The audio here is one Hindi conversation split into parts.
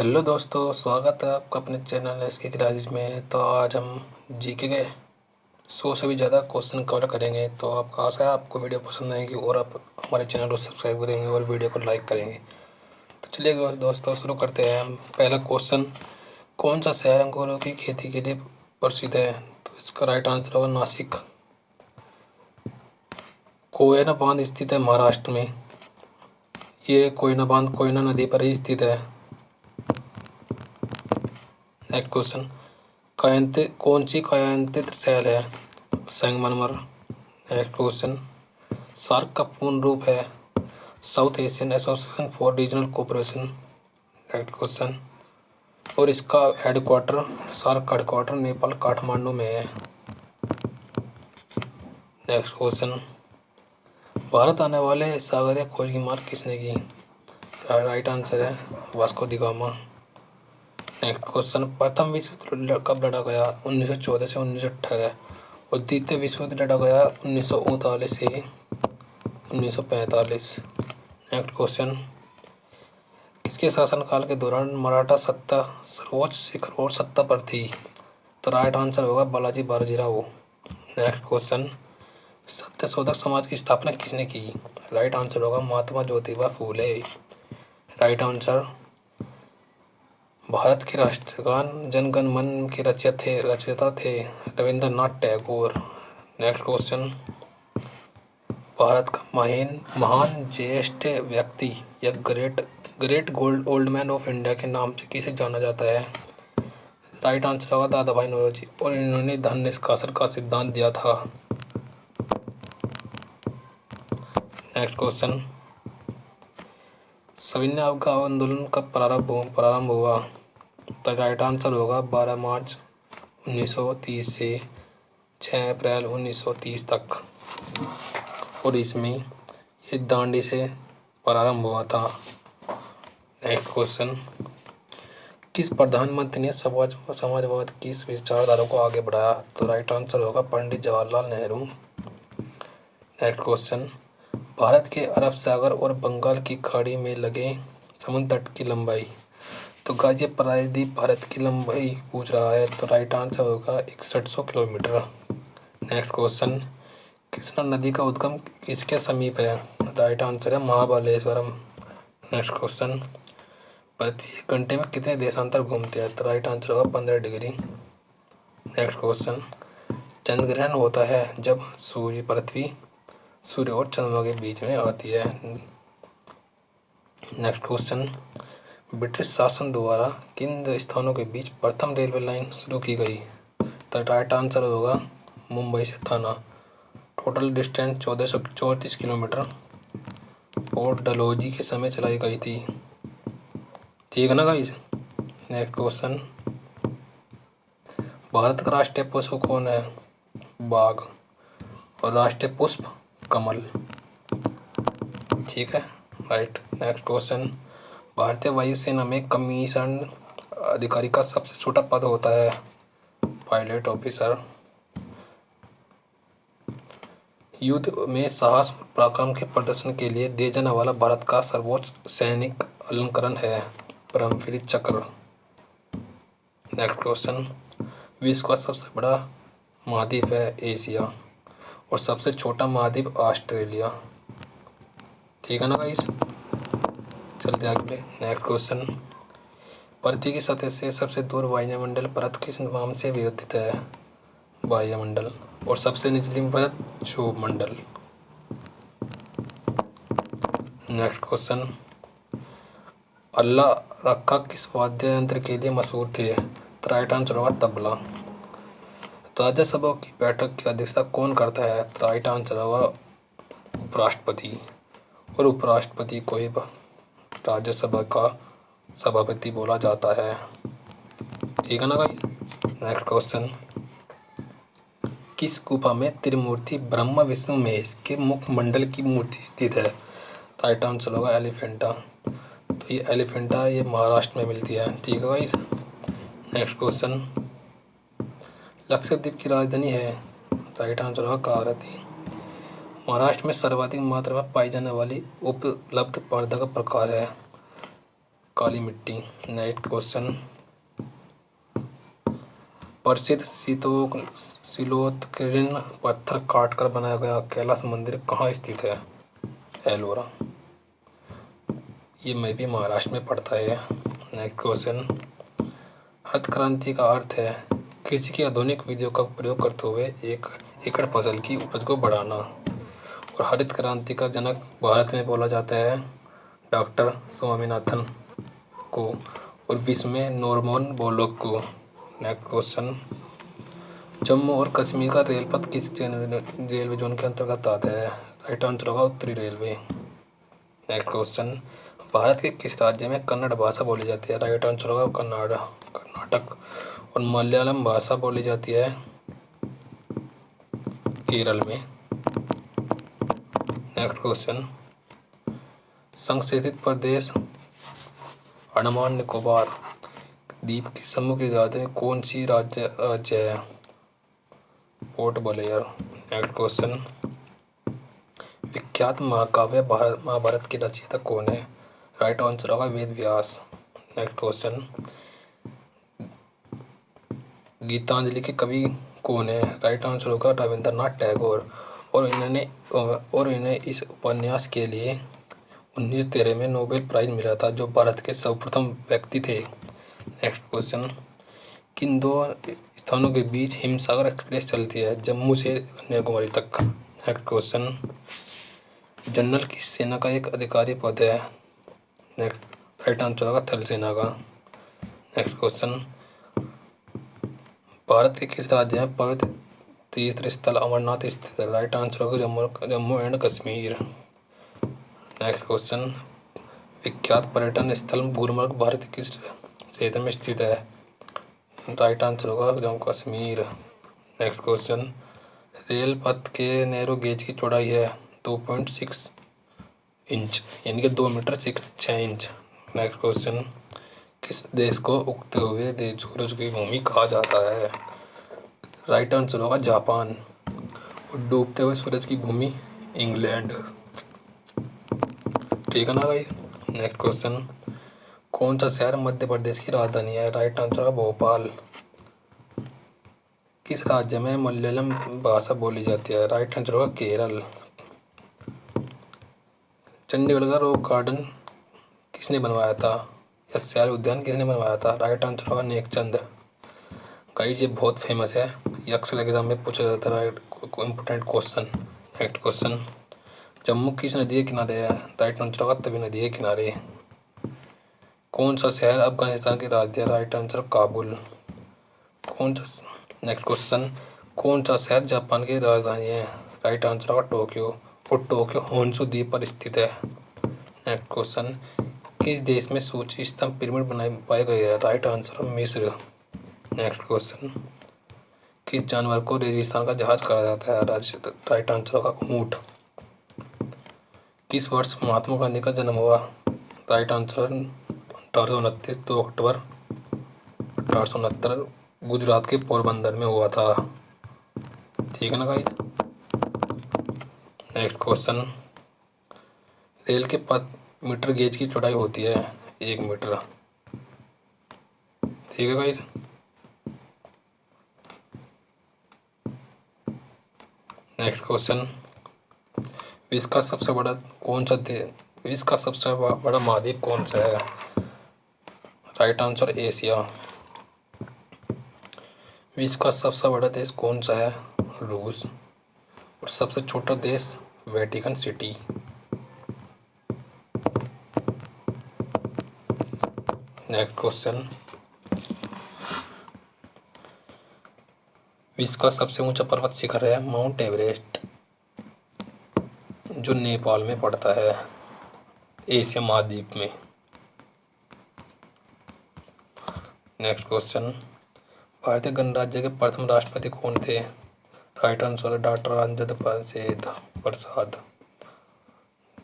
हेलो दोस्तों, स्वागत है आपका अपने चैनल एस के क्लासेस में। तो आज हम जीके के 100 से भी ज़्यादा क्वेश्चन कवर करेंगे। तो आपका आशा है आपको वीडियो पसंद आएगी और आप हमारे चैनल को सब्सक्राइब करेंगे और वीडियो को लाइक करेंगे। तो चलिए दोस्तों शुरू करते हैं हम। पहला क्वेश्चन, कौन सा शहर अंगूरों की खेती के लिए प्रसिद्ध है? तो इसका राइट आंसर होगा नासिक। कोयना बांध स्थित है महाराष्ट्र में। ये कोयना बांध कोयना नदी पर ही स्थित है। नेक्स्ट क्वेश्चन, कौन सी कायांतित सेल है? संगमरमर। नेक्स्ट क्वेश्चन, सार्क का पूर्ण रूप है south Asian association for regional cooperation. Next question, और इसका हेडक्वार्टर, सार्क का हेडक्वार्टर नेपाल काठमांडू में है। नेक्स्ट क्वेश्चन, भारत आने वाले सागरीय खोज की मार्ग किसने की? राइट आंसर है Vasco D gamma. Next question, प्रथम विश्व युद्ध कब लड़ा गया? 1914 से 1918। और द्वितीय विश्व युद्ध लड़ा गया 1939 से 1945। नेक्स्ट क्वेश्चन, किसके शासनकाल के दौरान मराठा सत्ता सर्वोच्च शिखर और सत्ता पर थी? तो राइट आंसर होगा बालाजी बाजीराव। नेक्स्ट क्वेश्चन, सत्यशोधक समाज की स्थापना किसने की? राइट आंसर होगा महात्मा ज्योतिबा फूले। राइट आंसर, भारत के राष्ट्रगान जन गण मन के रचयिता थे रविंद्रनाथ टैगोर। नेक्स्ट क्वेश्चन, भारत का महान ज्येष्ठ व्यक्ति या great great gold old man of India के नाम से किसे जाना जाता है? राइट आंसर होगा दादा भाई नौरोजी, और इन्होंने धन निष्कासन का सिद्धांत दिया था। नेक्स्ट क्वेश्चन, सविनय अवज्ञा आंदोलन कब प्रारंभ हुआ? तो राइट आंसर होगा 12 मार्च 1930 से 6 अप्रैल 1930 तक। और इसमें ये दांडी से प्रारंभ हुआ था। नेक्स्ट क्वेश्चन, किस प्रधानमंत्री ने समाजवाद की इस विचारधारा को आगे बढ़ाया? तो राइट आंसर होगा पंडित जवाहरलाल नेहरू। नेक्स्ट क्वेश्चन, भारत के अरब सागर और बंगाल की खाड़ी में लगे समुद्र तट की लंबाई? तो गाजिया प्रायद्वीप भारत की लंबाई पूछ रहा है। तो राइट आंसर होगा 6100 किलोमीटर। नेक्स्ट क्वेश्चन, कृष्णा नदी का उद्गम किसके समीप है? राइट आंसर है महाबलेश्वरम। नेक्स्ट क्वेश्चन, पृथ्वी एक घंटे में कितने देशांतर घूमते हैं? तो राइट आंसर होगा 15 डिग्री। नेक्स्ट क्वेश्चन, चंद्र ग्रहण होता है जब सूर्य और चंद्रमा के बीच में आती है। नेक्स्ट क्वेश्चन, ब्रिटिश शासन द्वारा किन दो स्थानों के बीच प्रथम रेलवे लाइन शुरू की गई? तो राइट आंसर होगा मुंबई से थाना। टोटल डिस्टेंस 1434 किलोमीटर और डलहौजी के समय चलाई गई थी। ठीक है ना गाइस। नेक्स्ट क्वेश्चन, भारत का राष्ट्रीय पशु कौन है? बाघ। और राष्ट्रीय पुष्प कमल। ठीक है, राइट। नेक्स्ट क्वेश्चन, भारतीय वायुसेना में कमीशन अधिकारी का सबसे छोटा पद होता है पायलट ऑफिसर। युद्ध में साहस और पराक्रम के प्रदर्शन के लिए दिए जाने वाला भारत का सर्वोच्च सैनिक अलंकरण है परमवीर चक्र। नेक्स्ट क्वेश्चन, विश्व का सबसे बड़ा महाद्वीप है एशिया और सबसे छोटा महाद्वीप ऑस्ट्रेलिया। ठीक है ना गाइस, चलते आगे। नेक्स्ट क्वेश्चन, पृथ्वी की सतह से सबसे दूर वायुमंडल परत किस नाम से विभजित है? वायुमंडल। और सबसे निचली परत क्षोभमंडल। नेक्स्ट क्वेश्चन, अल्लाह रक्का किस वाद्य यंत्र के लिए मशहूर थे? तो राइट आंसर होगा तबला। राज्यसभा की बैठक की अध्यक्षता कौन करता है? तो राइट आंसर होगा उपराष्ट्रपति। और उपराष्ट्रपति को ही राज्यसभा का सभापति बोला जाता है। ठीक है ना गाइस। नेक्स्ट क्वेश्चन, किस गुफा में त्रिमूर्ति ब्रह्मा विष्णु महेश के मुखमंडल की मूर्ति स्थित है? राइट आंसर होगा एलिफेंटा। तो ये एलिफेंटा ये महाराष्ट्र में मिलती है। ठीक है गाइस। नेक्स्ट क्वेश्चन, लक्षद्वीप की राजधानी है? राइट आंसर होगा कावरत्ती। महाराष्ट्र में सर्वाधिक मात्रा में पाई जाने वाली उपलब्ध पौधा का प्रकार है काली मिट्टी। नेक्स्ट क्वेश्चन, प्रसिद्ध शिलोत्कीर्ण पत्थर काटकर बनाया गया कैलाश मंदिर कहाँ स्थित है? एलोरा। ये मैं भी महाराष्ट्र में पढ़ता है। नेक्स्ट क्वेश्चन, हरित क्रांति का अर्थ है कृषि की आधुनिक विधियों का प्रयोग करते हुए एक एकड़ फसल की उपज को बढ़ाना। और हरित क्रांति का जनक भारत में बोला जाता है डॉक्टर स्वामीनाथन को और विश्व में नॉर्मन बोरलॉग को। नेक्स्ट क्वेश्चन, जम्मू और कश्मीर का रेल पथ किस रेलवे जोन के अंतर्गत आता है? राइट आंसर होगा उत्तरी रेलवे। नेक्स्ट क्वेश्चन, भारत के किस राज्य में कन्नड़ भाषा बोली जाती है? राइट आंसर होगा कर्नाटक। और मलयालम भाषा बोली जाती है केरल में। नेक्स्ट क्वेश्चन, संशोधित प्रदेश अंडमान निकोबार द्वीप के समूह की राजधानी कौन सी राज्य है? Port Blair. नेक्स्ट क्वेश्चन, विख्यात महाकाव्य महाभारत के रचयिता कौन है? राइट आंसर होगा वेद व्यास। नेक्स्ट क्वेश्चन, गीतांजलि के कवि कौन है? राइट आंसर होगा रविंद्रनाथ टैगोर। और इन्हें इस उपन्यास के लिए 1913 में नोबेल प्राइज मिला था, जो भारत के सर्वप्रथम व्यक्ति थे। नेक्स्ट क्वेश्चन, किन दो स्थानों के बीच हिमसागर एक्सप्रेस चलती है? जम्मू से कन्याकुमारी तक। नेक्स्ट क्वेश्चन, जनरल किस सेना का एक अधिकारी पद है? नेक्स्ट राइट आंसर होगा थल सेना का। नेक्स्ट क्वेश्चन, भारत के किस राज्य में पवित्र तीर्थ स्थल अमरनाथ स्थित है? राइट आंसर होगा Jammu and Kashmir. Next question, विख्यात पर्यटन स्थल गुलमर्ग भारत के किस क्षेत्र में स्थित है? राइट आंसर होगा Jammu Kashmir. Next question, rail पथ के नैरो गेज की चौड़ाई है 2.6 इंच यानी कि 2 मीटर 6 इंच। नेक्स्ट क्वेश्चन, किस देश को उगते हुए सूरज की भूमि कहा जाता है? राइट आंसर होगा जापान। और डूबते हुए सूरज की भूमि इंग्लैंड। ठीक है ना भाई। नेक्स्ट क्वेश्चन, कौन सा शहर मध्य प्रदेश की राजधानी है? राइट आंसर है भोपाल। किस राज्य में मलयालम भाषा बोली जाती है? राइट आंसर होगा केरल। चंडीगढ़ का रॉक गार्डन किसने बनवाया था? या सैर उद्यान किसने बनवाया था? राइट आंसर होगा नेकचंद। गाइस ये बहुत फेमस है, ये अक्सर एग्जाम में पूछा जाता है important question. Next question, Jammu किस नदी के किनारे है? राइट आंसर होगा तवी नदी के किनारे। कौन सा शहर अफगानिस्तान की राजधानी है? Right answer Kabul. Next question, कौन सा शहर जापान की राजधानी है? राइट आंसर होगा टोक्यो। और टोक्यो होन्शु द्वीप पर स्थित है। नेक्स्ट क्वेश्चन, किस देश में सूची स्तंभ पिरामिड पाए गए हैं? राइट आंसर मिस्र। नेक्स्ट क्वेश्चन, किस जानवर को रेगिस्तान का जहाज कहा जाता है? राइट आंसर होगा ऊंट। किस वर्ष महात्मा गांधी का जन्म हुआ? राइट आंसर 1829 2 अक्टूबर 1869 गुजरात के पोरबंदर में हुआ था। ठीक है ना गाइस। नेक्स्ट क्वेश्चन, रेल के पथ मीटर गेज की चौड़ाई होती है 1 मीटर। ठीक है गाइस। नेक्स्ट क्वेश्चन, विश्व का सबसे बड़ा महाद्वीप कौन सा है? Right answer Asia. विश्व का सबसे बड़ा देश कौन सा है? रूस। और सबसे छोटा देश वेटिकन सिटी। नेक्स्ट क्वेश्चन, विश्व का सबसे ऊंचा पर्वत शिखर है माउंट एवरेस्ट, जो नेपाल में पड़ता है एशिया महाद्वीप में। नेक्स्ट क्वेश्चन, भारतीय गणराज्य के प्रथम राष्ट्रपति कौन थे? Right answer doctor Rajendra Prasad.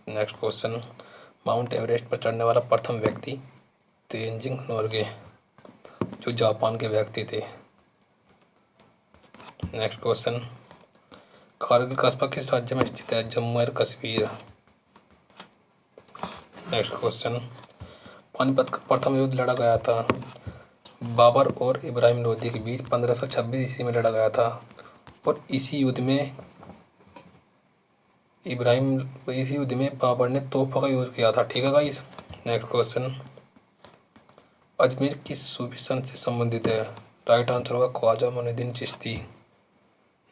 Next question, mount Everest पर चढ़ने वाला प्रथम व्यक्ति तेंजिंग नोर्गे, जो जापान के व्यक्ति थे। नेक्स्ट क्वेश्चन, कारगिल कस्बा किस राज्य में स्थित है? जम्मू और कश्मीर। नेक्स्ट क्वेश्चन, पानीपत का प्रथम युद्ध लड़ा गया था? बाबर और इब्राहिम लोदी के बीच 1526 ईस्वी में लड़ा गया था। और इसी युद्ध में बाबर ने तोपों का यूज़ किया था। ठीक है गाइस। नेक्स्ट क्वेश्चन, अजमेर किस सूफी संत से संबंधित है? राइट आंसर होगा ख्वाजा मोइनुद्दीन चिश्ती।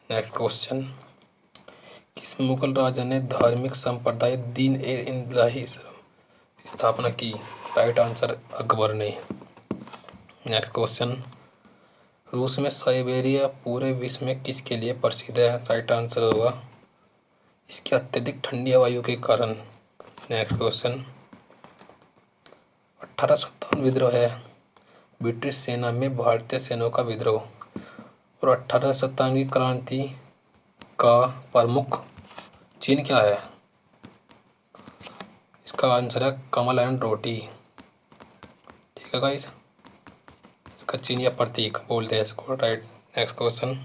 नेक्स्ट क्वेश्चन, किस मुगल राजा ने धार्मिक संप्रदाय दीन ए इलाही स्थापना की? राइट आंसर अकबर ने। नेक्स्ट क्वेश्चन, रूस में साइबेरिया पूरे विश्व में किसके लिए प्रसिद्ध है? राइट आंसर होगा इसकी अत्यधिक ठंडी हवाओं के कारण। नेक्स्ट क्वेश्चन, 1857 विद्रोह है ब्रिटिश सेना में भारतीय सेना का विद्रोह। और 1857 की क्रांति का प्रमुख चिन्ह क्या है? इसका आंसर है कमल एंड रोटी। ठीक है गाइस, इसका चिन्ह या प्रतीक बोलते हैं इसको। राइट। नेक्स्ट क्वेश्चन,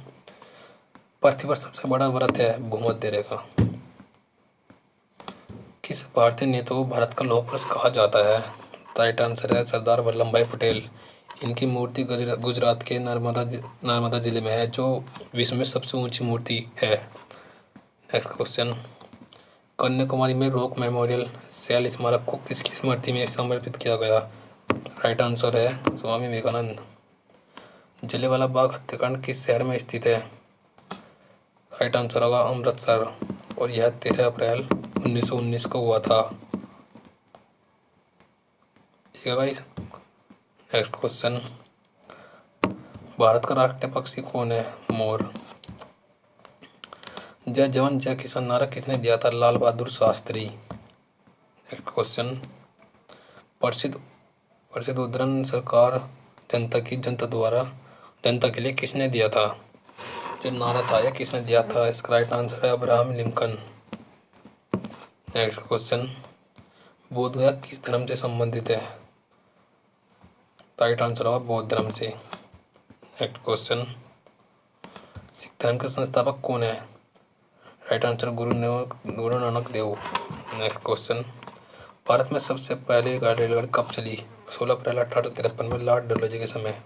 पृथ्वी पर सबसे बड़ा व्रत है भूमध्य रेखा। किस भारतीय नेता को भारत का लौह पुरुष कहा जाता है? राइट आंसर है सरदार वल्लभ भाई पटेल। इनकी मूर्ति गुजरात के नर्मदा जिले में है, जो विश्व में सबसे ऊंची मूर्ति है। नेक्स्ट क्वेश्चन, कन्याकुमारी में रॉक मेमोरियल शैल स्मारक को किसकी स्मृति में समर्पित किया गया? राइट आंसर है स्वामी विवेकानंद। जलियांवाला बाग हत्याकांड किस शहर में स्थित है? राइट आंसर होगा अमृतसर। और यह 13 अप्रैल 1919 को हुआ था। ठीक है भाई। नेक्स्ट क्वेश्चन, भारत का राष्ट्रीय पक्षी कौन है? मोर। जय जवान जय किसान नारा किसने दिया था? लाल बहादुर शास्त्री। नेक्स्ट क्वेश्चन, प्रसिद्ध उद्धरण सरकार जनता द्वारा जनता के लिए किसने दिया था? जो नारा था यह किसने दिया था? इसका राइट आंसर है अब्राहम लिंकन। नेक्स्ट क्वेश्चन, बोध गया किस धर्म से संबंधित है? राइट आंसर होगा बौद्ध धर्म से। नेक्स्ट क्वेश्चन, सिख धर्म के संस्थापक कौन है? Right answer Guru Nanak Dev. Next question, Bharat में सबसे पहली रेलगाड़ी कब चली? 16 अप्रैल 1853 में लॉर्ड डलहौजी के समय।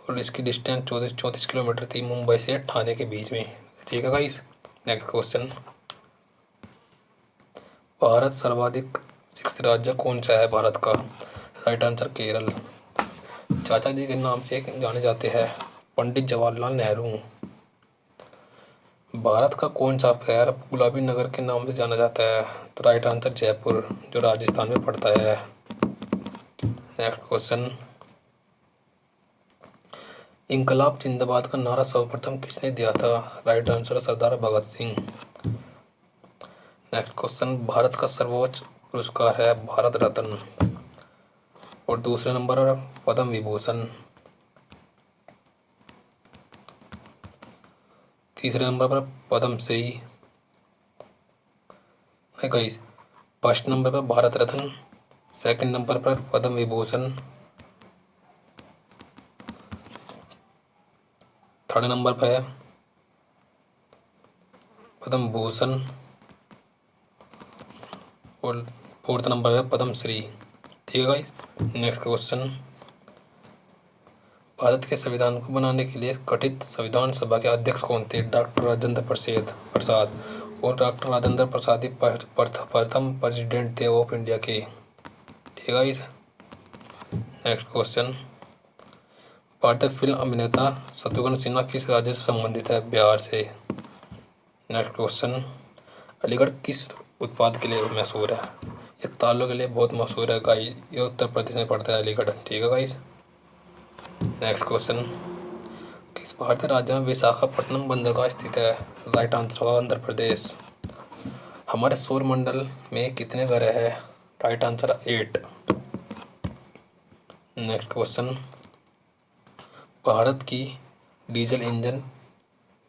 और इसकी डिस्टेंस 34 किलोमीटर थी, मुंबई से ठाणे के बीच में। ठीक है गाइस। नेक्स्ट क्वेश्चन, भारत सर्वाधिक शिक्षित राज्य कौन सा है भारत का? Right answer Kerala. चाचा जी के नाम से जाने जाते हैं पंडित जवाहरलाल नेहरू। भारत का कौन सा शहर गुलाबी नगर के नाम से जाना जाता है? तो राइट आंसर जयपुर, जो राजस्थान में पड़ता है। नेक्स्ट क्वेश्चन, इंकलाब जिंदाबाद का नारा सर्वप्रथम किसने दिया था? राइट आंसर सरदार भगत सिंह। नेक्स्ट क्वेश्चन, भारत का सर्वोच्च पुरस्कार है भारत रत्न। और दूसरे नंबर पर पद्म विभूषण। तीसरे नंबर पर पद्मश्री। गाइस, फर्स्ट नंबर पर भारत रत्न, सेकंड नंबर पर पद्म विभूषण, थर्ड नंबर पर है पद्म भूषण और फोर्थ नंबर है पद्मश्री। ठीक है गाइस। नेक्स्ट क्वेश्चन, भारत के संविधान को बनाने के लिए गठित संविधान सभा के अध्यक्ष कौन थे? डॉक्टर राजेंद्र प्रसाद। और डॉक्टर राजेंद्र प्रसाद ही प्रथम प्रेसिडेंट थे ऑफ इंडिया के। ठीक है गाइस। नेक्स्ट क्वेश्चन, भारतीय फिल्म अभिनेता शत्रुघ्न सिन्हा किस राज्य से संबंधित है? बिहार से। नेक्स्ट क्वेश्चन, अलीगढ़ किस उत्पाद के लिए मशहूर है? ये तालों के लिए बहुत मशहूर है गाइस। ये उत्तर प्रदेश में पड़ता है अलीगढ़। ठीक है गाइस। नेक्स्ट क्वेश्चन, किस भारतीय राज्य में विशाखापट्टनम बंदरगाह स्थित है? राइट आंसर होगा आंध्र प्रदेश। हमारे सौर मंडल में कितने ग्रह हैं? Right answer 8। Next question, Bharat की डीजल इंजन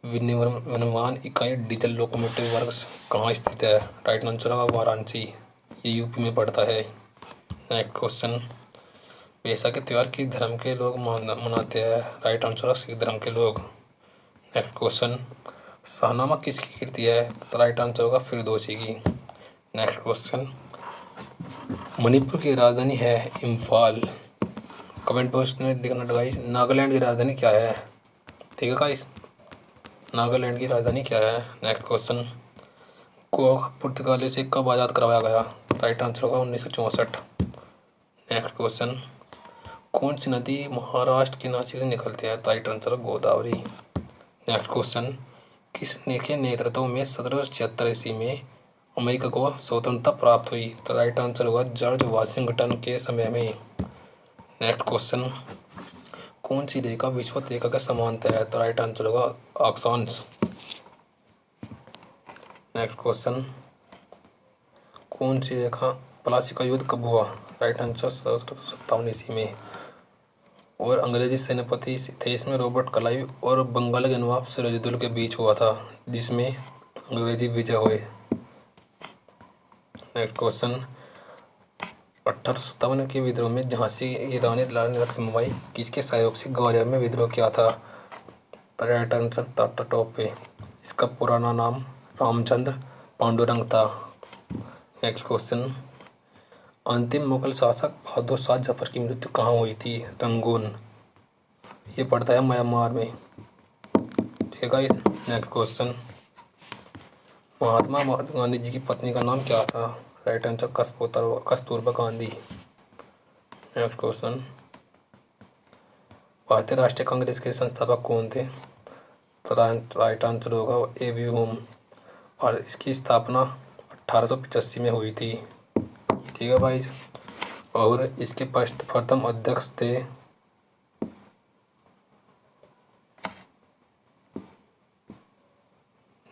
विनिर्माण इकाई डीजल लोकोमोटिव वर्क्स कहाँ स्थित है? राइट आंसर होगा वाराणसी। ये यूपी में पड़ता है। नेक्स्ट क्वेश्चन, बैसाखी त्यौहार किस धर्म के लोग मनाते हैं? राइट आंसर है सिख धर्म के लोग। नेक्स्ट क्वेश्चन, शाहनामा किसकी कृति है? तो राइट आंसर होगा फिरदौसी की। नेक्स्ट क्वेश्चन, मणिपुर की राजधानी है इम्फाल। कमेंट बॉक्स में लिखना गाइस, नागालैंड की राजधानी क्या है। ठीक है गाइस, नागालैंड की राजधानी क्या है। नेक्स्ट क्वेश्चन, गोवा पुर्तगाली से कब आज़ाद करवाया गया। राइट आंसर होगा 1964। नेक्स्ट क्वेश्चन, कौन सी नदी महाराष्ट्र के नासिक से निकलती है। Right answer Godavari. Next question, किस के नेतृत्व में 1776 ईस्वी में अमेरिका को स्वतंत्रता प्राप्त हुई। तो राइट आंसर होगा जॉर्ज वाशिंगटन के समय में। नेक्स्ट क्वेश्चन, कौन सी रेखा विषुवत रेखा के समांतर है। तो राइट आंसर होगा अक्षांश। नेक्स्ट क्वेश्चन, कौन सी रेखा प्लासी का युद्ध कब हुआ। राइट आंसर 1757 ईस्वी में। और अंग्रेजी सेनापति थे इसमें रॉबर्ट क्लाइव और बंगाल के नवाब सिराजुद्दौला के बीच हुआ था, जिसमें अंग्रेजी विजय हुए। नेक्स्ट क्वेश्चन, 1857 के विद्रोह में झांसी की रानी लक्ष्मीबाई किसके सहयोग से ग्वालियर में विद्रोह किया था। Right answer Tata Tope. इसका पुराना नाम रामचंद्र पांडुरंग था। नेक्स्ट क्वेश्चन, अंतिम मुगल शासक बहादुर शाह जफर की मृत्यु कहाँ हुई थी। रंगून, ये पड़ता है म्यांमार में। ठीक है। नेक्स्ट क्वेश्चन, महात्मा गांधी जी की पत्नी का नाम क्या था। Right answer Kasturba Gandhi. Next question, भारतीय राष्ट्रीय कांग्रेस के संस्थापक कौन थे। तो राइट आंसर होगा ए.वी. होम। और इसकी स्थापना 1885 में हुई थी। ठीक है भाई। और इसके प्रथम अध्यक्ष थे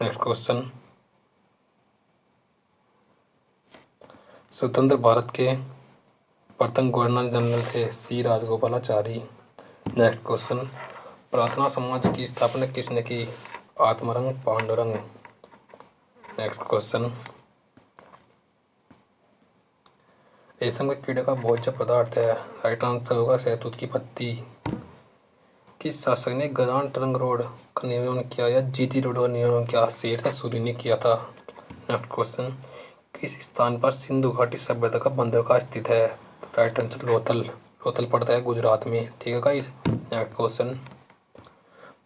नेक्स्ट क्वेश्चन, स्वतंत्र भारत के प्रथम गवर्नर जनरल थे सी राजगोपालाचारी। नेक्स्ट क्वेश्चन, प्रार्थना समाज की स्थापना किसने की। आत्माराम पांडुरंग। नेक्स्ट क्वेश्चन, रेशम के कीड़े का भोज्य पदार्थ है। राइट आंसर होगा शहतूत की पत्ती। किस शासक ने ग्रांड ट्रंक रोड का निर्माण किया या जीटी रोड का निर्माण किया। शेरशाह सूरी ने किया था। नेक्स्ट क्वेश्चन, किस स्थान पर सिंधु घाटी सभ्यता का बंदरगाह स्थित है। Right answer Lothal. लोथल पड़ता है गुजरात में। ठीक है गाइस। नेक्स्ट क्वेश्चन,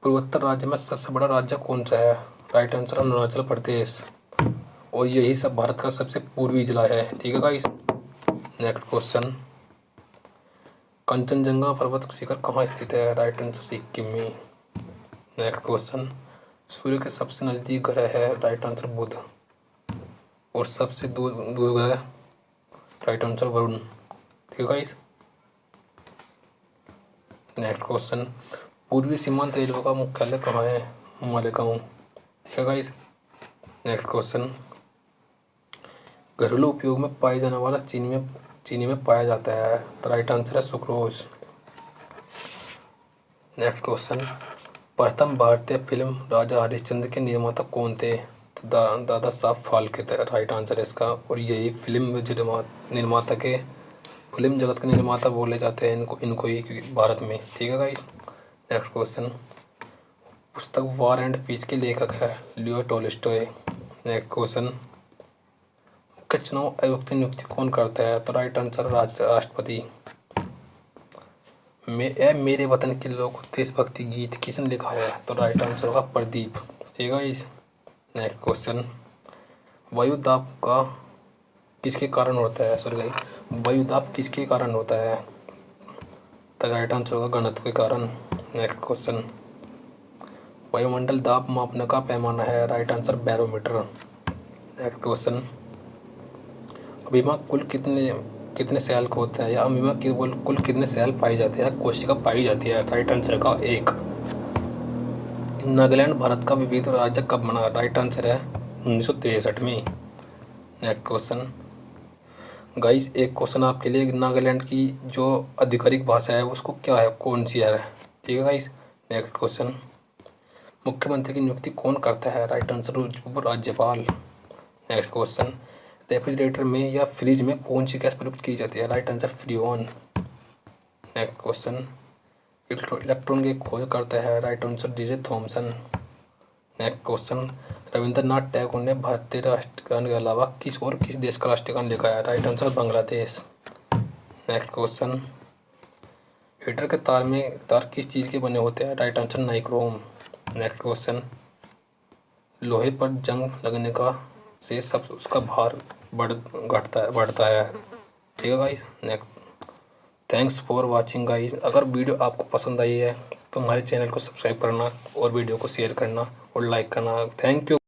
पूर्वोत्तर राज्य में सबसे बड़ा राज्य कौन सा है। Right answer Arunachal Pradesh. और यही सब भारत का सबसे पूर्वी जिला है। ठीक है गाइस। नेक्स्ट क्वेश्चन, कंचनजंगा पर्वत शिखर कहाँ स्थित है। राइट आंसर सिक्किम में। नेक्स्ट क्वेश्चन, सूर्य के सबसे नज़दीक ग्रह है। राइट आंसर बुध। और सबसे दूर ग्रह राइट आंसर वरुण। ठीक है गाइस। नेक्स्ट क्वेश्चन, पूर्वी सीमांत रेलवे का मुख्यालय कहाँ है। मालेगांव। ठीक है गाइस। नेक्स्ट क्वेश्चन, घरेलू उपयोग में पाए जाने वाला चीनी में पाया जाता है। तो राइट आंसर है सुक्रोज। नेक्स्ट क्वेश्चन, प्रथम भारतीय फिल्म राजा हरिश्चंद्र के निर्माता कौन थे। तो दादा साहब फाल्के थे। राइट आंसर है इसका। और यही फिल्म निर्माता के फिल्म जगत के निर्माता बोले जाते हैं इनको ही भारत में। ठीक है गाइस। नेक्स्ट क्वेश्चन, पुस्तक वार एंड पीस के लेखक है लियो टोल्स्टॉय। नेक्स्ट क्वेश्चन, मुख्य चुनाव आयुक्त की नियुक्ति कौन करता है। तो राइट आंसर राष्ट्रपति। मेरे वतन के लोग देशभक्ति गीत किसने लिखा है। तो राइट आंसर होगा प्रदीप। ठीक है इस। नेक्स्ट क्वेश्चन, वायु दाब का किसके कारण होता है। सॉरी गाइस, वायु दाब किसके कारण होता है। तो राइट आंसर होगा घनत्व के कारण। नेक्स्ट क्वेश्चन, वायुमंडल दाब मापने का पैमाना है। Right answer barometer. Next question, amoeba कुल कितने सेल को होता है या अमीबा कुल कितने सेल पाई जाते हैं कोशिका पाई जाती है। राइट आंसर का 1। नागालैंड भारत का विविध राज्य कब बना। राइट आंसर है 1963 में। नेक्स्ट क्वेश्चन गाइस, एक क्वेश्चन आपके लिए, नागालैंड की जो आधिकारिक भाषा है उसको क्या है, कौन सी है। ठीक है गाइस। नेक्स्ट क्वेश्चन, मुख्यमंत्री की नियुक्ति कौन करता है। राइट आंसर राज्यपाल। नेक्स्ट क्वेश्चन, रेफ्रिजरेटर में या फ्रिज में कौन सी गैस प्रयुक्त की जाती है। Right answer freon. Next question, electron की खोज करता है। Right answer DJ Thomson. Next question, Rabindranath Tagore ने भारतीय राष्ट्रगान के अलावा किस देश का राष्ट्रगान लिखा है? Right answer Bangladesh. Next question, heater के तार किस चीज़ के बने होते हैं? Right answer nichrome. Next question, लोहे पर जंग लगने का से सब उसका भार बढ़ता है। ठीक है guys. Next, thanks for watching guys. अगर वीडियो आपको पसंद आई है तो हमारे चैनल को सब्सक्राइब करना और वीडियो को शेयर करना और लाइक करना। Thank you.